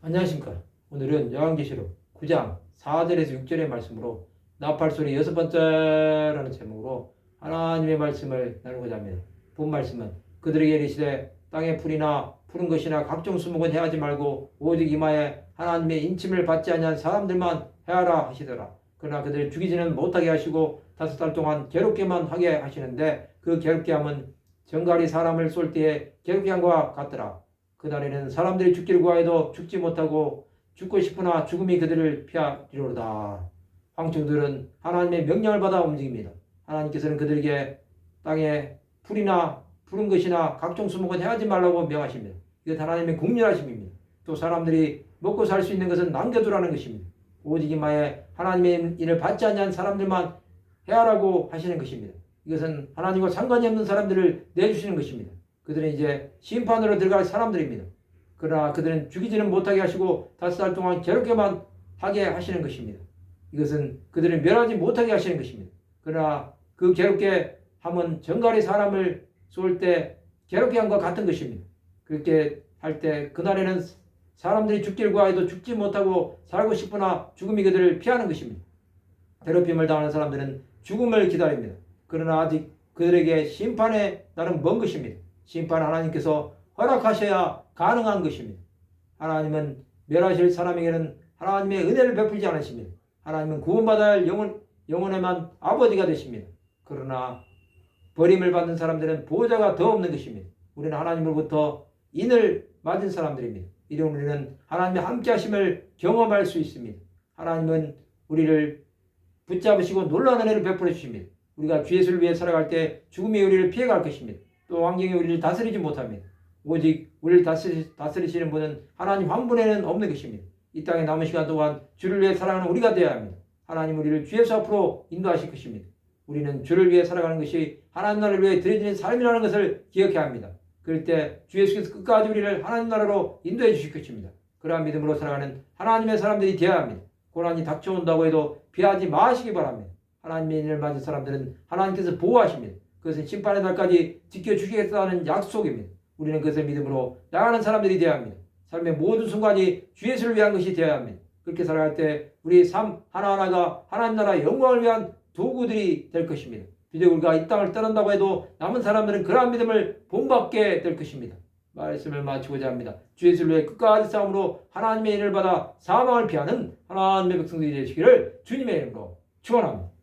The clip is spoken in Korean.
안녕하십니까. 오늘은 요한계시록 9장 4절에서 6절의 말씀으로 나팔소리 6번째라는 제목으로 하나님의 말씀을 나누고자 합니다. 본 말씀은 그들에게 이르시되 땅의 풀이나 푸른 것이나 각종 수목은 해하지 말고 오직 이마에 하나님의 인침을 받지 아니한 사람들만 해하라 하시더라. 그러나 그들을 죽이지는 못하게 하시고 5달 동안 괴롭게만 하게 하시는데 그 괴롭게 함은 정갈이 사람을 쏠 때에 괴롭게 함과 같더라. 그날에는 사람들이 죽기를 구하여도 죽지 못하고 죽고 싶으나 죽음이 그들을 피하리로다. 황충들은 하나님의 명령을 받아 움직입니다. 하나님께서는 그들에게 땅에 풀이나 푸른 것이나 각종 수목은 해하지 말라고 명하십니다. 이것 하나님의 국률하심입니다. 또 사람들이 먹고 살 수 있는 것은 남겨두라는 것입니다. 오직 이마에 하나님의 일을 받지 않는 사람들만 해하라고 하시는 것입니다. 이것은 하나님과 상관이 없는 사람들을 내주시는 것입니다. 그들은 이제 심판으로 들어갈 사람들입니다. 그러나 그들은 죽이지는 못하게 하시고 5달 동안 괴롭게만 하게 하시는 것입니다. 이것은 그들을 멸하지 못하게 하시는 것입니다. 그러나 그 괴롭게 함은 정갈이 사람을 쏠 때 괴롭게 함과 같은 것입니다. 그렇게 할 때 그날에는 사람들이 죽기를 구하여도 죽지 못하고 살고 싶으나 죽음이 그들을 피하는 것입니다. 괴롭힘을 당하는 사람들은 죽음을 기다립니다. 그러나 아직 그들에게 심판의 날은 먼 것입니다. 심판 하나님께서 허락하셔야 가능한 것입니다. 하나님은 멸하실 사람에게는 하나님의 은혜를 베풀지 않으십니다. 하나님은 구원받아야 할 영혼에만 아버지가 되십니다. 그러나 버림을 받는 사람들은 보호자가 더 없는 것입니다. 우리는 하나님으로부터 인을 맞은 사람들입니다. 이런 우리는 하나님의 함께 하심을 경험할 수 있습니다. 하나님은 우리를 붙잡으시고 놀라운 은혜를 베풀어 주십니다. 우리가 주 예수를 위해 살아갈 때 죽음이 우리를 피해갈 것입니다. 또 환경이 우리를 다스리지 못합니다. 오직 우리를 다스리시는 분은 하나님 한 분에는 없는 것입니다. 이 땅에 남은 시간 동안 주를 위해 살아가는 우리가 되어야 합니다. 하나님 우리를 주 예수 앞으로 인도하실 것입니다. 우리는 주를 위해 살아가는 것이 하나님 나라를 위해 드려지는 삶이라는 것을 기억해야 합니다. 그럴 때 주 예수께서 끝까지 우리를 하나님 나라로 인도해 주실 것입니다. 그러한 믿음으로 살아가는 하나님의 사람들이 되어야 합니다. 고난이 닥쳐온다고 해도 피하지 마시기 바랍니다. 하나님의 인을 맞은 사람들은 하나님께서 보호하십니다. 그것은 심판의 날까지 지켜주시겠다는 약속입니다. 우리는 그것을 믿음으로 나가는 사람들이 되어야 합니다. 삶의 모든 순간이 주 예수를 위한 것이 되어야 합니다. 그렇게 살아갈 때 우리 삶 하나하나가 하나님 나라 영광을 위한 도구들이 될 것입니다. 비록 우리가 이 땅을 떠난다고 해도 남은 사람들은 그러한 믿음을 본받게 될 것입니다. 말씀을 마치고자 합니다. 주 예수를 위해 끝까지 싸움으로 하나님의 인을 받아 사망을 피하는 하나님의 백성들이 되시기를 주님의 이름으로 축원합니다.